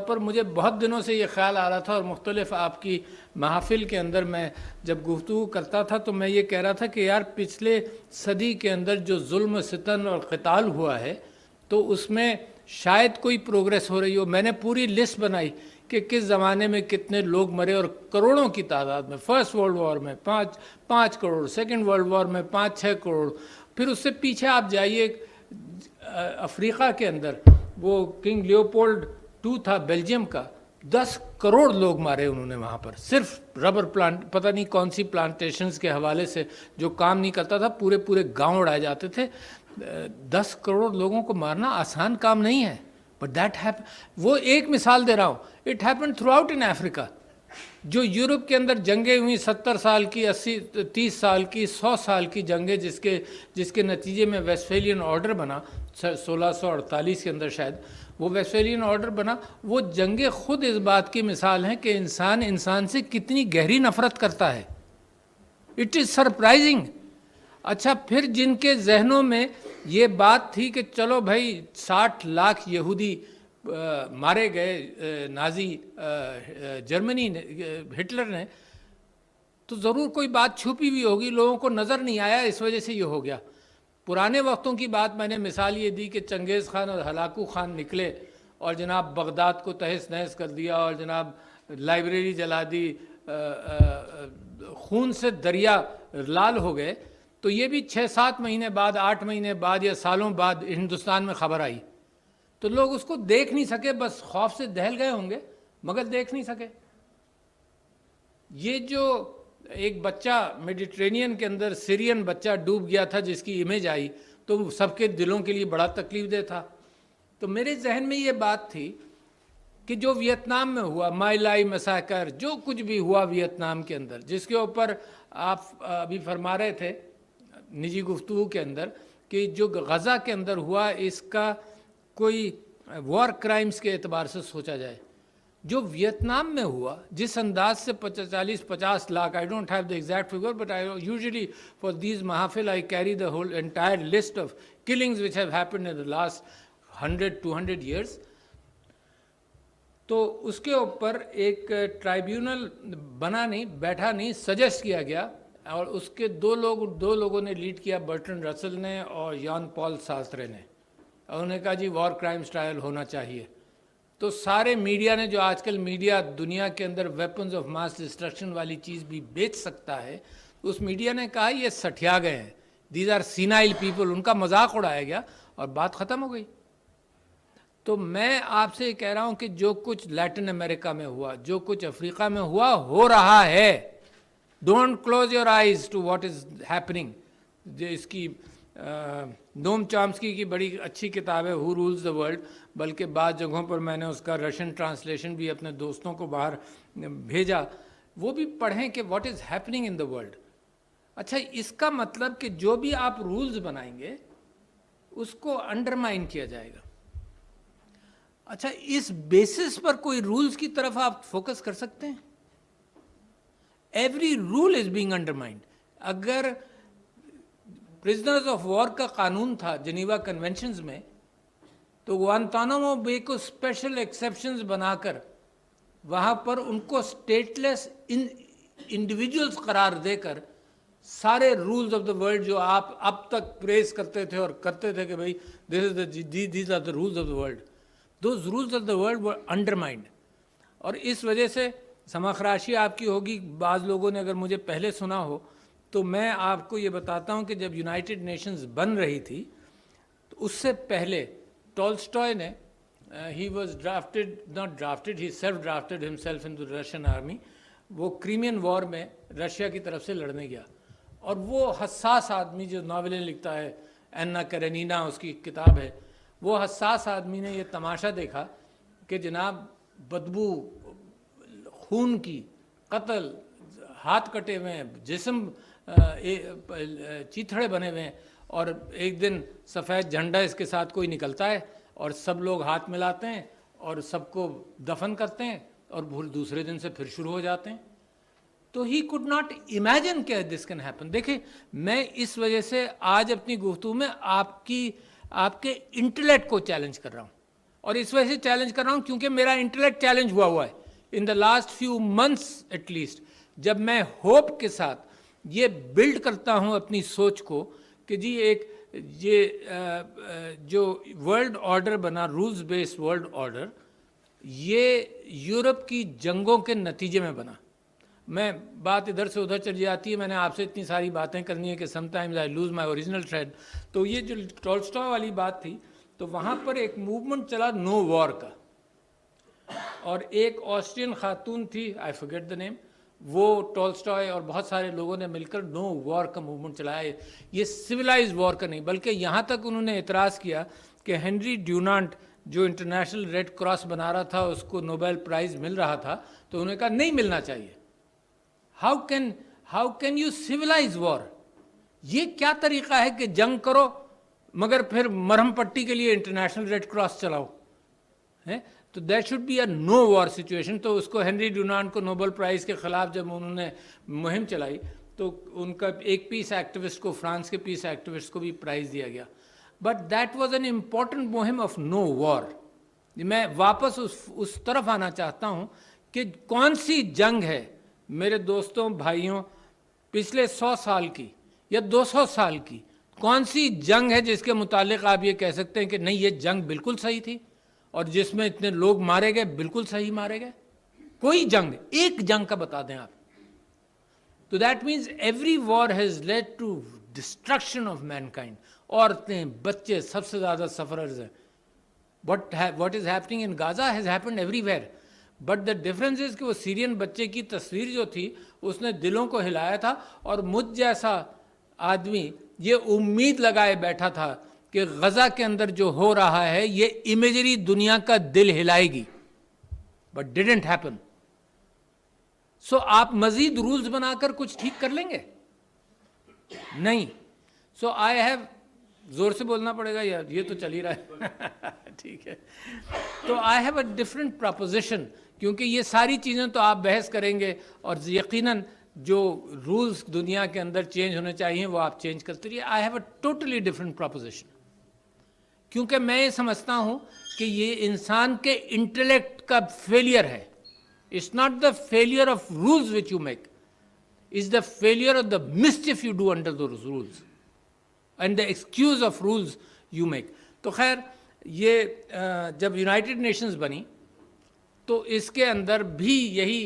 پر مجھے بہت دنوں سے یہ خیال آ رہا تھا، اور مختلف آپ کی محافل کے اندر میں جب گفتگو کرتا تھا تو میں یہ کہہ رہا تھا کہ یار پچھلے صدی کے اندر جو ظلم و ستم اور قتال ہوا ہے تو اس میں شاید کوئی پروگریس ہو رہی ہو۔ میں نے پوری لسٹ بنائی کہ کس زمانے میں کتنے لوگ مرے، اور کروڑوں کی تعداد میں۔ فرسٹ ورلڈ وار میں 5 کروڑ، سیکنڈ ورلڈ وار میں 5-6 کروڑ، پھر اس سے پیچھے آپ جائیے افریقہ کے اندر وہ کنگ لیوپولڈ 2 تھا بیلجیم کا، 10 کروڑ لوگ مارے انہوں نے وہاں پر، صرف ربر پلانٹ، پتہ نہیں کون سی پلانٹیشنز کے حوالے سے جو کام نہیں کرتا تھا، پورے گاؤں اڑائے جاتے تھے۔ 10 کروڑ لوگوں کو مارنا آسان کام نہیں ہے، بٹ دیٹ وہ ایک مثال دے رہا ہوں، it happen throughout in Africa. جو یورپ کے اندر جنگیں ہوئیں 70 سال کی، 30 سال کی، 100 سال کی جنگیں، جس کے نتیجے میں ویسٹفیلین آرڈر بنا 1648 کے اندر، شاید وہ ویسٹفیلین آرڈر بنا، وہ جنگیں خود اس بات کی مثال ہیں کہ انسان سے کتنی گہری نفرت کرتا ہے۔ It is surprising. اچھا، پھر جن کے ذہنوں میں یہ بات تھی کہ چلو بھائی 60 لاکھ یہودی مارے گئے نازی جرمنی نے، ہٹلر نے، تو ضرور کوئی بات چھپی ہوئی ہوگی، لوگوں کو نظر نہیں آیا، اس وجہ سے یہ ہو گیا۔ پرانے وقتوں کی بات میں نے مثال یہ دی کہ چنگیز خان اور ہلاکو خان نکلے اور جناب بغداد کو تہس نہس کر دیا، اور جناب لائبریری جلا دی، خون سے دریا لال ہو گئے، تو یہ بھی 6-7 مہینے بعد، 8 مہینے بعد یا سالوں بعد ہندوستان میں خبر آئی، تو لوگ اس کو دیکھ نہیں سکے، بس خوف سے دہل گئے ہوں گے مگر دیکھ نہیں سکے۔ یہ جو ایک بچہ میڈیٹرینین کے اندر سیرین بچہ ڈوب گیا تھا جس کی امیج آئی، تو سب کے دلوں کے لیے بڑا تکلیف دہ تھا۔ تو میرے ذہن میں یہ بات تھی کہ جو ویتنام میں ہوا، مائی لائی مساکر، جو کچھ بھی ہوا ویتنام کے اندر، جس کے اوپر آپ ابھی فرما رہے تھے نجی گفتگو کے اندر کہ جو غزہ کے اندر ہوا، اس کا کوئی وار کرائمز کے اعتبار سے سوچا جائے، جو ویتنام میں ہوا، جس انداز سے 40-50 lakh, I don't have the exact figure, but I usually for these mahafil I carry the whole entire list of killings which have happened in the last 100-200 years. تو اس کے اوپر ایک ٹرائیبیونل بنا نہیں، بیٹھا نہیں، سجیسٹ کیا گیا، اور اس کے دو لوگوں نے لیڈ کیا، برٹن رسل نے اور یان پال سارترے نے، اور انہوں نے کہا جی وار کرائمز ٹرائل ہونا چاہیے۔ تو سارے میڈیا نے، جو آج کل میڈیا دنیا کے اندر ویپنز آف ماس ڈسٹرکشن والی چیز بھی بیچ سکتا ہے، اس میڈیا نے کہا یہ سٹھیا گئے ہیں، دیز آر سینائل پیپل، ان کا مذاق اڑایا گیا اور بات ختم ہو گئی۔ تو میں آپ سے کہہ رہا ہوں کہ جو کچھ لیٹن امریکہ میں ہوا، جو کچھ افریقہ میں ہوا، ہو رہا ہے، don't close your eyes to what is happening. جو اس کی نوم چامسکی کی بڑی اچھی کتاب ہے ہو رولز دا ورلڈ، بلکہ بعض جگہوں پر میں نے اس کا رشین ٹرانسلیشن بھی اپنے دوستوں کو باہر بھیجا، وہ بھی پڑھیں کہ what is happening in the world. اچھا، اس کا مطلب کہ جو بھی آپ رولز بنائیں گے اس کو انڈرمائن کیا جائے گا۔ اچھا، اس بیسس پر کوئی رولز کی طرف آپ فوکس کر سکتے ہیں؟ Every rule is being undermined. اگر پرزنرز آف وار کا قانون تھا جنیوا کنونشنز میں، تو گوانتانامو بے کو اسپیشل ایکسیپشنز بنا کر وہاں پر ان کو اسٹیٹ لیس انڈیویجولز قرار دے کر سارے رولز آف دا ورلڈ جو آپ اب تک پریز کرتے تھے اور کرتے تھے کہ بھائی these are the rules of the world, those rules of the world were undermined. اور اس وجہ سے سماخراشی آپ کی ہوگی، بعض لوگوں نے اگر مجھے پہلے سنا ہو تو میں آپ کو یہ بتاتا ہوں کہ جب یونائٹڈ نیشنز بن رہی تھی تو اس سے پہلے ٹولسٹائے نے he was drafted, not drafted, he self drafted himself in the Russian army, وہ کریمین وار میں رشیا کی طرف سے لڑنے گیا، اور وہ حساس آدمی جو ناولیں لکھتا ہے، اینا کرینینا اس کی کتاب ہے، وہ حساس آدمی نے یہ تماشا دیکھا کہ جناب بدبو، خون کی، قتل، ہاتھ کٹے ہوئے ہیں، جسم چیتھڑے بنے ہوئے ہیں، اور ایک دن سفید جھنڈا اس کے ساتھ کوئی نکلتا ہے اور سب لوگ ہاتھ ملاتے ہیں اور سب کو دفن کرتے ہیں، اور دوسرے دن سے پھر شروع ہو جاتے ہیں۔ تو ہی کوڈ ناٹ امیجن کہ دس کین ہیپن۔ دیکھیں، میں اس وجہ سے آج اپنی گفتگو میں آپ کے انٹلیکٹ کو چیلنج کر رہا ہوں، اور اس وجہ سے چیلنج کر رہا ہوں کیونکہ میرا انٹلیکٹ چیلنج ہوا ہے in the last few months at least. جب میں ہوپ کے ساتھ یہ بلڈ کرتا ہوں اپنی سوچ کو کہ جی ایک یہ جو ورلڈ آرڈر بنا رولز بیس ورلڈ آرڈر یہ یورپ کی جنگوں کے نتیجے میں بنا. میں بات ادھر سے ادھر چلی جاتی ہے, میں نے آپ سے اتنی ساری باتیں کرنی ہے کہ some times I lose my original thread. تو یہ جو ٹولسٹائے والی بات تھی تو وہاں پر ایک موومنٹ چلا نو وار کا, اور ایک آسٹرین خاتون تھی آئی فرگیٹ دا نیم, وہ ٹولسٹائے اور بہت سارے لوگوں نے مل کر نو وار کا موومنٹ چلایا. یہ سویلائز وار کا نہیں بلکہ یہاں تک انہوں نے اعتراض کیا کہ ہنری ڈیونانٹ جو انٹرنیشنل ریڈ کراس بنا رہا تھا, اس کو نوبیل پرائز مل رہا تھا, تو انہوں نے کہا نہیں ملنا چاہیے. ہاؤ کین یو سویلائز وار؟ یہ کیا طریقہ ہے کہ جنگ کرو مگر پھر مرہم پٹی کے لیے انٹرنیشنل ریڈ کراس چلاؤ؟ تو that should be a no war situation. تو اس کو ہنری ڈونانٹ کو نوبل پرائز کے خلاف جب انہوں نے مہم چلائی تو ان کا ایک پیس ایکٹیوسٹ کو, فرانس کے پیس ایکٹیوسٹ کو بھی پرائز دیا گیا. But that was an important مہم آف نو وار. میں واپس اس طرف آنا چاہتا ہوں کہ کون سی جنگ ہے میرے دوستوں بھائیوں پچھلے 100 سال کی یا 200 سال کی, کون سی جنگ ہے جس کے متعلق آپ یہ کہہ سکتے ہیں کہ نہیں یہ جنگ بالکل صحیح تھی اور جس میں اتنے لوگ مارے گئے بالکل صحیح مارے گئے؟ کوئی جنگ, ایک جنگ کا بتا دیں آپ. تو that means every war has led to destruction of mankind. عورتیں بچے سب سے زیادہ سفررز ہیں. What is happening in Gaza has happened everywhere. But the difference is کہ وہ سیرین بچے کی تصویر جو تھی اس نے دلوں کو ہلایا تھا, اور مجھ جیسا آدمی یہ امید لگائے بیٹھا تھا کہ غزہ کے اندر جو ہو رہا ہے یہ امیجری دنیا کا دل ہلائے گی. But didn't happen. So آپ مزید رولز بنا کر کچھ ٹھیک کر لیں گے؟ نہیں. So I have زور سے بولنا پڑے گا یار, یہ تو چل ہی رہا ہے ٹھیک ہے. تو I have a different proposition, کیونکہ یہ ساری چیزیں تو آپ بحث کریں گے اور یقیناً جو رولز دنیا کے اندر چینج ہونے چاہیے وہ آپ چینج کرتے رہیے. I have a totally different proposition, کیونکہ میں یہ سمجھتا ہوں کہ یہ انسان کے انٹلیکٹ کا فیلئر ہے. It's not the failure of rules which you make, it's the failure of the mischief you do under those rules and the excuse of rules you make. تو خیر یہ جب یونائٹڈ نیشنز بنی تو اس کے اندر بھی یہی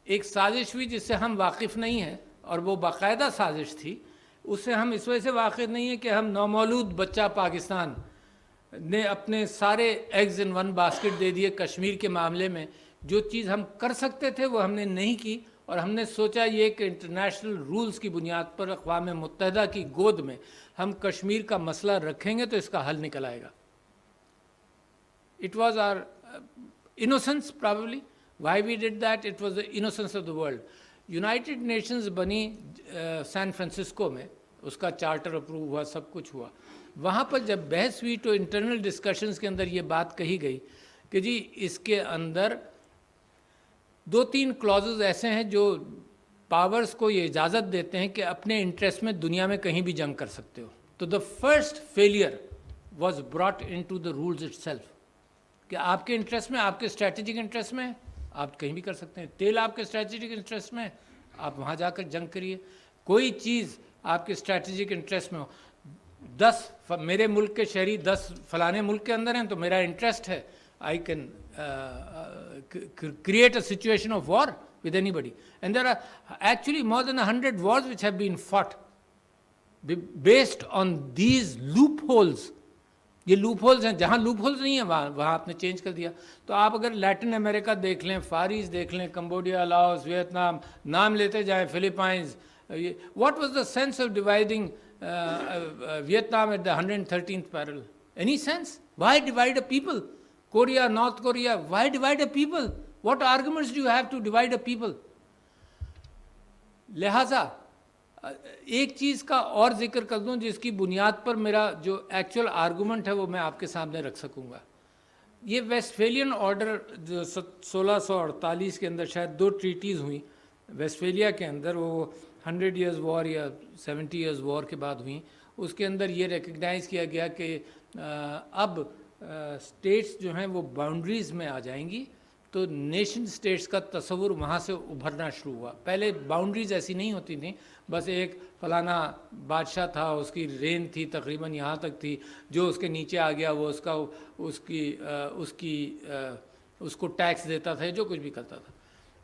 ایک سازش ہوئی جس سے ہم واقف نہیں ہیں, اور وہ باقاعدہ سازش تھی. اس سے ہم اس وجہ سے واقف نہیں ہیں کہ ہم نومولود بچہ پاکستان نے اپنے سارے ایگز ان ون باسکٹ دے دیے کشمیر کے معاملے میں. جو چیز ہم کر سکتے تھے وہ ہم نے نہیں کی, اور ہم نے سوچا یہ کہ انٹرنیشنل رولز کی بنیاد پر اقوام متحدہ کی گود میں ہم کشمیر کا مسئلہ رکھیں گے تو اس کا حل نکل آئے گا. It was our innocence probably. Why we did that? It was the innocence of the world. United Nations بنی سین فرانسسکو میں, اس کا چارٹر اپروو ہوا, سب کچھ ہوا. وہاں پر جب بحث ہوئی تو انٹرنل ڈسکشنز کے اندر یہ بات کہی گئی کہ جی اس کے اندر 2-3 کلازز ایسے ہیں جو پاورز کو یہ اجازت دیتے ہیں کہ اپنے انٹرسٹ میں دنیا میں کہیں بھی جنگ کر سکتے ہو. تو the first failure was brought into the rules itself, کہ آپ کے انٹرسٹ میں, آپ کے اسٹریٹجک انٹرسٹ میں آپ کہیں بھی کر سکتے ہیں. تیل آپ کے اسٹریٹجک انٹرسٹ میں, آپ وہاں جا کر جنگ کریے. کوئی چیز آپ کے اسٹریٹجک انٹرسٹ میں ہو, 10 میرے ملک کے شہری 10 فلانے ملک کے اندر ہیں تو میرا انٹرسٹ ہے, I can create a situation of war with anybody. And there are actually more than 100 wars which have been fought based on these loopholes. یہ لوپ ہولز ہیں, جہاں لوپ ہولز نہیں ہیں وہاں آپ نے چینج کر دیا. تو آپ اگر لیٹن امریکہ دیکھ لیں, فار ایسٹ دیکھ لیں, کمبوڈیا, لاؤس, ویتنام, نام لیتے جائیں, Philippines. What was the sense of dividing Vietnam at the 113th parallel? Any sense? Why divide a people? Korea, North Korea, why divide a people? What arguments do you have to divide a people? لہٰذا ایک چیز کا اور ذکر کر دوں جس کی بنیاد پر میرا جو ایکچوئل آرگومنٹ ہے وہ میں آپ کے سامنے رکھ سکوں گا. یہ ویسٹفیلین آرڈر جو 1648 کے اندر شاید 2 ٹریٹیز ہوئیں ویسٹفیلیا کے اندر, وہ 100 years وار یا 70 years وار کے بعد ہوئیں. اس کے اندر یہ ریکگنائز کیا گیا کہ اب اسٹیٹس جو ہیں وہ باؤنڈریز میں آ جائیں گی تو نیشن اسٹیٹس کا تصور وہاں سے ابھرنا شروع ہوا. پہلے باؤنڈریز ایسی نہیں ہوتی تھیں، بس ایک فلانا بادشاہ تھا، اس کی رین تھی تقریباً یہاں تک تھی، جو اس کے نیچے آ گیا وہ اس کو ٹیکس دیتا تھا، جو کچھ بھی کرتا تھا.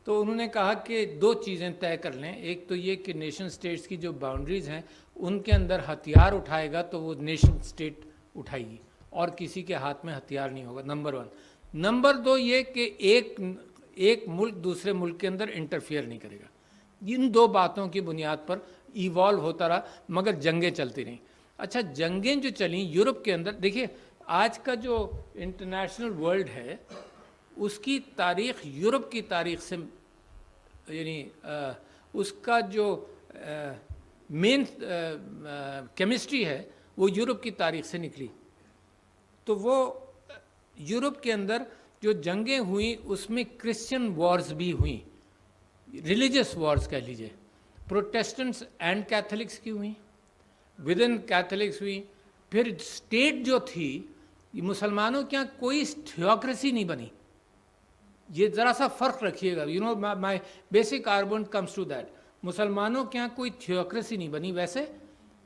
تو انہوں نے کہا کہ دو چیزیں طے کر لیں. ایک تو یہ کہ نیشن اسٹیٹس کی جو باؤنڈریز ہیں ان کے اندر ہتھیار اٹھائے گا تو وہ نیشن اسٹیٹ اٹھائے گی، اور کسی کے ہاتھ میں ہتھیار نہیں ہوگا. نمبر 1. نمبر 2 یہ کہ ایک ملک دوسرے ملک کے اندر انٹرفیئر نہیں کرے گا. ان دو باتوں کی بنیاد پر ایوالو ہوتا رہا، مگر جنگیں چلتی رہیں. اچھا، جنگیں جو چلیں یورپ کے اندر، دیکھیے آج کا جو انٹرنیشنل ورلڈ ہے اس کی تاریخ یورپ کی تاریخ سے، یعنی اس کا جو مین کیمسٹری ہے وہ یورپ کی تاریخ سے نکلی. تو وہ یورپ کے اندر جو جنگیں ہوئیں اس میں کرسچن وارز بھی ہوئیں، ریلیجس وارز کہہ لیجئے. پروٹیسٹنٹس اینڈ کیتھولکس کی ہوئیں، ود ان کیتھولکس ہوئی. پھر اسٹیٹ جو تھی مسلمانوں کے یہاں کوئی تھیوکریسی نہیں بنی. یہ ذرا سا فرق رکھیے گا، my basic argument comes to that. مسلمانوں کے یہاں کوئی تھیوکریسی نہیں بنی. ویسے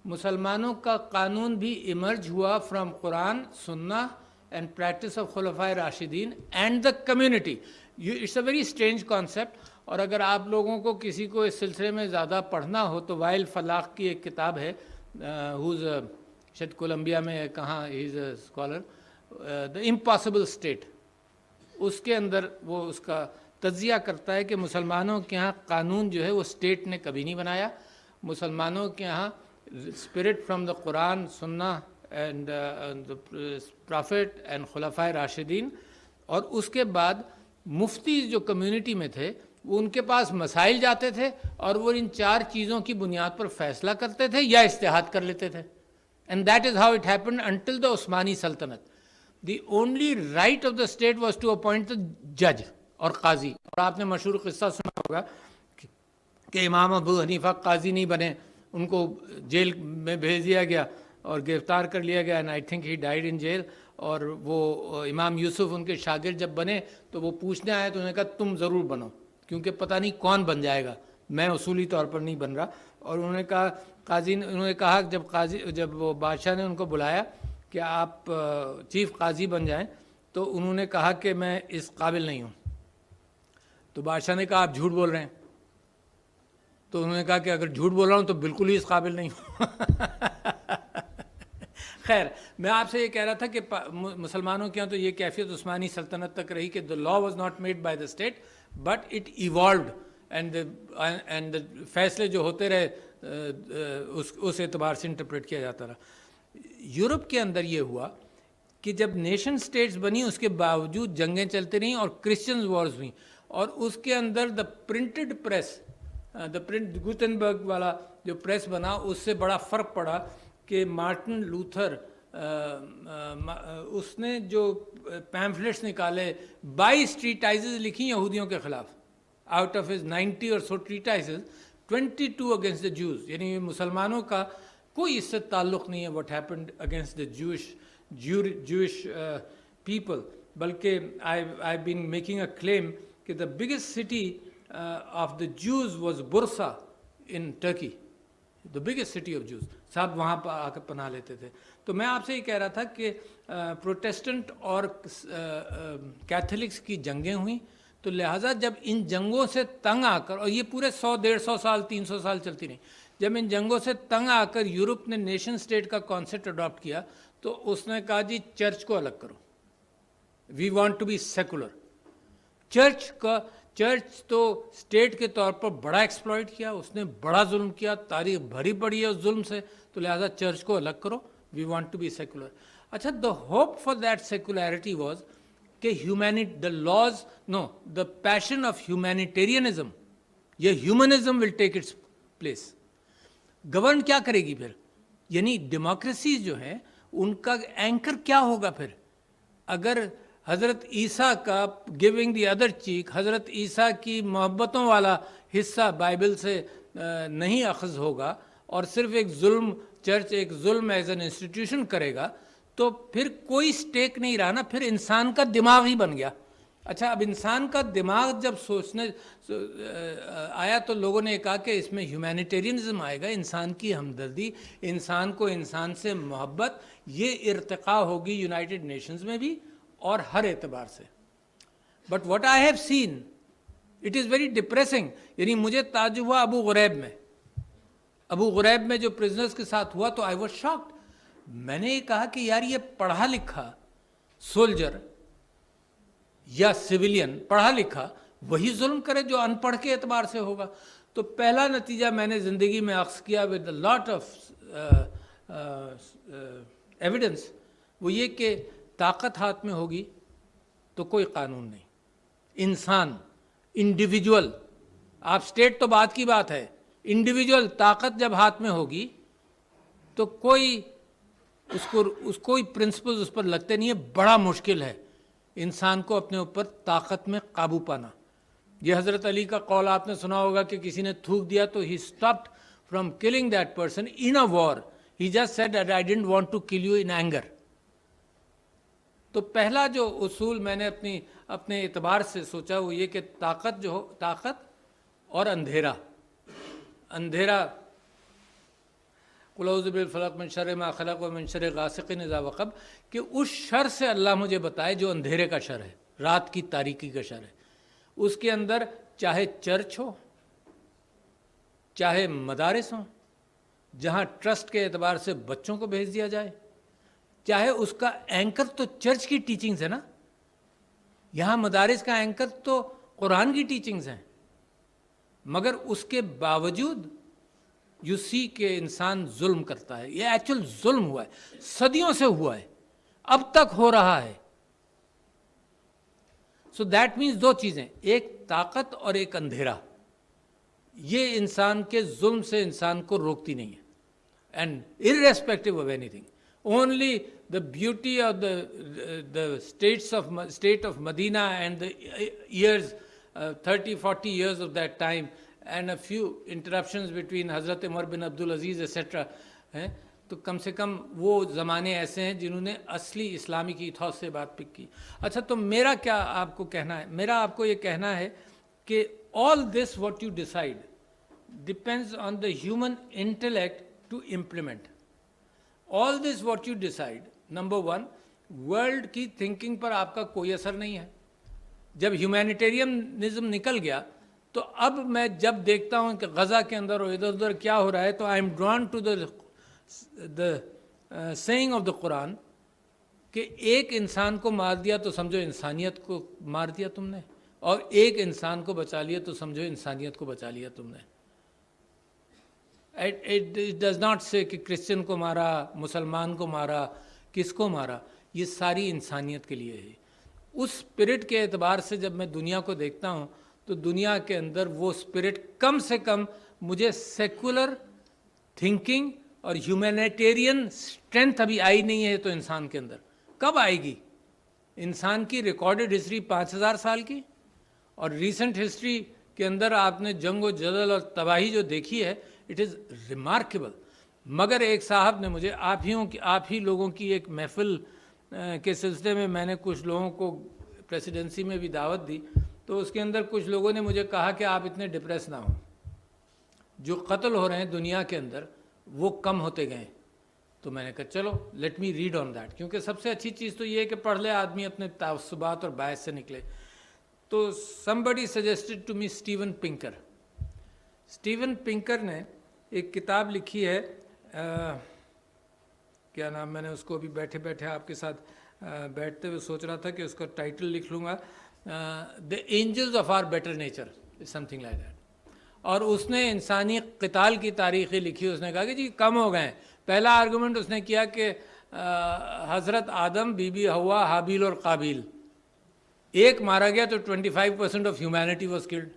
مسلمانوں کا قانون بھی ایمرج ہوا فرام قرآن، سنہ اینڈ پریکٹس آف خلفائے راشدین and the community. It's a very strange concept. اور اگر آپ لوگوں کو کسی کو اس سلسلے میں زیادہ پڑھنا ہو تو وائل فلاح کی ایک کتاب ہے، ہوز شاید کولمبیا میں کہاں، he is a scholar, the impossible state. اس کے اندر وہ اس کا تجزیہ کرتا ہے کہ مسلمانوں کے ہاں قانون جو ہے وہ اسٹیٹ نے کبھی نہیں بنایا. مسلمانوں کے ہاں اسپرٹ فرام دا قرآن، سنہ اینڈ پرافٹ اینڈ خلفائے راشدین. اور اس کے بعد مفتی جو کمیونٹی میں تھے وہ ان کے پاس مسائل جاتے تھے اور وہ ان 4 چیزوں کی بنیاد پر فیصلہ کرتے تھے یا اجتہاد کر لیتے تھے. And that is how it happened until the عثمانی سلطنت. The only right of the state was to appoint the جج اور قاضی. اور آپ نے مشہور قصہ سنا ہوگا کہ امام ابو حنیفہ قاضی نہیں بنے، ان کو جیل میں بھیج دیا گیا اور گرفتار کر لیا گیا، and I think he died in jail. اور وہ امام یوسف ان کے شاگرد جب بنے تو وہ پوچھنے آئے تو انہوں نے کہا تم ضرور بنو، کیونکہ پتہ نہیں کون بن جائے گا، میں اصولی طور پر نہیں بن رہا. اور انہوں نے کہا انہوں نے کہا جب وہ بادشاہ نے ان کو بلایا کہ آپ چیف قاضی بن جائیں، تو انہوں نے کہا کہ میں اس قابل نہیں ہوں. تو بادشاہ نے کہا آپ جھوٹ بول رہے ہیں. تو انہوں نے کہا کہ اگر جھوٹ بول رہا ہوں تو بالکل ہی اس قابل نہیں ہوں. خیر، میں آپ سے یہ کہہ رہا تھا کہ مسلمانوں کے یہاں تو یہ کیفیت عثمانی سلطنت تک رہی کہ the law was not made by the state but it evolved and the فیصلے جو ہوتے رہے اس اعتبار سے انٹرپریٹ کیا جاتا رہا. یورپ کے اندر یہ ہوا کہ جب نیشن سٹیٹس بنی اس کے باوجود جنگیں چلتی رہیں اور کرسچنز وارز ہوئیں. اور اس کے اندر دا پرنٹڈ پریس، دا پرنٹ گوتنبرگ والا جو پریس بنا، اس سے بڑا فرق پڑا کہ مارٹن لوتھر اس نے جو پیمفلٹس نکالے، 22 ٹریٹائزز لکھی یہودیوں کے خلاف. آؤٹ آف ہز 90 اور سو ٹریٹائزز 22 اگینسٹ دا جوز. یعنی مسلمانوں کا کوئی اس سے تعلق نہیں ہے واٹ ہیپنڈ اگینسٹ دا جوش پیپل. بلکہ آئی بین میکنگ اے کلیم کہ the biggest city of the Jews was Bursa in Turkey. The biggest city of Jews. صاحب وہاں پر آ کر پناہ لیتے تھے. تو میں آپ سے یہ کہہ رہا تھا کہ پروٹیسٹنٹ اور کیتھولکس کی جنگیں ہوئیں، تو لہٰذا جب ان جنگوں سے تنگ آ کر، اور یہ پورے 100-150 سال 300 سال چلتی رہیں، جب ان جنگوں سے تنگ آ کر یورپ نے نیشن سٹیٹ کا کانسیپٹ اڈاپٹ کیا تو اس نے کہا جی چرچ کو الگ کرو، we want to be secular. Church تو اسٹیٹ کے طور پر بڑا ایکسپلائٹ کیا، اس نے بڑا ظلم کیا، تاریخ بھری پڑی ہے اس ظلم سے، تو لہٰذا چرچ کو الگ کرو، we want to be secular. اچھا، the hope for that secularity was کہ دا پیشن آف ہیومینیٹیرینزم، یہ humanism will take its place. Govern کیا کرے گی پھر؟ یعنی ڈیموکریسیز جو ہیں ان کا اینکر کیا ہوگا پھر؟ اگر حضرت عیسیٰ کا گیونگ دی ادر چیک، حضرت عیسیٰ کی محبتوں والا حصہ بائبل سے نہیں اخذ ہوگا اور صرف ایک ظلم، چرچ ایک ظلم ایز این انسٹیٹیوشن کرے گا، تو پھر کوئی سٹیک نہیں رہا نا، پھر انسان کا دماغ ہی بن گیا. اچھا، اب انسان کا دماغ جب سوچنے آیا تو لوگوں نے کہا کہ اس میں ہیومینیٹیرینزم آئے گا، انسان کی ہمدردی، انسان کو انسان سے محبت، یہ ارتقاء ہوگی یونائٹڈ نیشنز میں بھی اور ہر اعتبار سے. But what I have seen it is very depressing. یعنی مجھے تعجب ہوا ابو غریب میں جو پرزنرز کے ساتھ ہوا تو آئی واز شاکڈ. میں نے یہ کہا کہ یار یہ پڑھا لکھا سولجر یا سویلین پڑھا لکھا وہی ظلم کرے جو ان پڑھ کے اعتبار سے ہوگا. تو پہلا نتیجہ میں نے زندگی میں اخذ کیا with a lot of evidence, وہ یہ کہ طاقت ہاتھ میں ہوگی تو کوئی قانون نہیں. انسان انڈیویجول، آپ اسٹیٹ تو بات کی بات ہے، انڈیویجول طاقت جب ہاتھ میں ہوگی تو کوئی کوئی پرنسپل اس پر لگتے نہیں ہے. بڑا مشکل ہے انسان کو اپنے اوپر طاقت میں قابو پانا. یہ حضرت علی کا قول آپ نے سنا ہوگا کہ کسی نے تھوک دیا تو he stopped from killing that person in a war, he just said that I didn't want to kill you in anger. تو پہلا جو اصول میں نے اپنے اعتبار سے سوچا وہ یہ کہ طاقت اور اندھیرا قل اعوذ بالفلق من شر ما خلق ومن شر غاسق اذا وقب، کہ اس شر سے اللہ مجھے بتائے جو اندھیرے کا شر ہے، رات کی تاریکی کا شر ہے. اس کے اندر چاہے چرچ ہو، چاہے مدارس ہوں جہاں ٹرسٹ کے اعتبار سے بچوں کو بھیج دیا جائے، چاہے اس کا اینکر تو چرچ کی ٹیچنگز ہے نا، یہاں مدارس کا اینکر تو قرآن کی ٹیچنگز ہیں، مگر اس کے باوجود یو سی کہ انسان ظلم کرتا ہے. یہ ایکچوئل ظلم ہوا ہے، صدیوں سے ہوا ہے، اب تک ہو رہا ہے. سو دیٹ مینس دو چیزیں، ایک طاقت اور ایک اندھیرا، یہ انسان کے ظلم سے انسان کو روکتی نہیں ہے. And irrespective of anything, only the beauty of the state of Medina and the years 30-40 years of that time and a few interruptions between حضرت عمر بن عبدالعزیز etc. تو کم سے کم وہ زمانے ایسے ہیں جنہوں نے اصلی اسلامی کی ایتھوس سے بات پک کی. اچھا، تو میرا کیا آپ کو کہنا ہے؟ میرا آپ کو یہ کہنا ہے کہ all this what you decide depends on the human intellect to implement. All this what you decide, number one, world کی تھنکنگ پر آپ کا کوئی اثر نہیں ہے. جب ہیومینیٹیرینزم نکل گیا تو اب میں جب دیکھتا ہوں کہ غزہ کے اندر اور ادھر ادھر کیا ہو رہا ہے تو I am drawn to the seeing of the Quran کہ ایک انسان کو مار دیا تو سمجھو انسانیت کو مار دیا تم نے، اور ایک انسان کو بچا لیا تو سمجھو انسانیت کو بچا لیا تم نے. It does not say کہ کرسچن کو مارا، مسلمان کو مارا، کس کو مارا، یہ ساری انسانیت کے لیے ہے. اس اسپرٹ کے اعتبار سے جب میں دنیا کو دیکھتا ہوں تو دنیا کے اندر وہ اسپرٹ کم سے کم مجھے سیکولر تھنکنگ اور ہیومینیٹیرین اسٹرینتھ ابھی آئی نہیں ہے. تو انسان کے اندر کب آئے گی؟ انسان کی ریکارڈڈ ہسٹری 5000 سال کی، اور ریسنٹ ہسٹری کے اندر آپ نے جنگ و جدل اور تباہی جو دیکھی ہے، اٹ از ریمارکیبل. مگر ایک صاحب نے مجھے آپ ہی لوگوں کی ایک محفل کے سلسلے میں نے کچھ لوگوں کو پریسیڈنسی میں بھی دعوت دی، تو اس کے اندر کچھ لوگوں نے مجھے کہا کہ آپ اتنے ڈپریس نہ ہوں، جو قتل ہو رہے ہیں دنیا کے اندر وہ کم ہوتے گئے. تو میں نے کہا چلو let me read on that, کیونکہ سب سے اچھی چیز تو یہ ہے کہ پڑھ لے آدمی، اپنے تعصبات اور باعث سے نکلے. تو somebody suggested to me Steven Pinker. Steven Pinker نے ایک کتاب لکھی ہے، کیا نام، میں نے اس کو ابھی بیٹھے بیٹھے آپ کے ساتھ بیٹھتے ہوئے سوچ رہا تھا کہ اس کا ٹائٹل لکھ لوں گا، the angels of our better nature, something like that. اور اس نے انسانی قتال کی تاریخی لکھی. اس نے کہا کہ جی کم ہو گئے ہیں. پہلا آرگومنٹ اس نے کیا کہ حضرت آدم، بی بی ہوا، حابیل اور قابیل، ایک مارا گیا تو 25% آف ہیومینٹی واز کلڈ.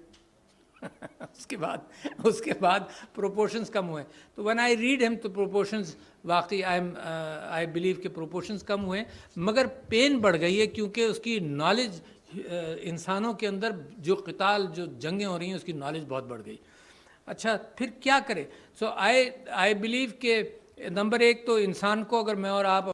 اس کے بعد پروپورشنز کم ہوئے. تو when I read him تو پروپورشنز واقعی I believe کہ پروپورشنز کم ہوئے، مگر پین بڑھ گئی ہے کیونکہ اس کی نالج، انسانوں کے اندر جو قتال، جو جنگیں ہو رہی ہیں، اس کی نالج بہت بڑھ گئی. اچھا پھر کیا کرے؟ سو I believe کہ نمبر ایک تو انسان کو، اگر میں اور آپ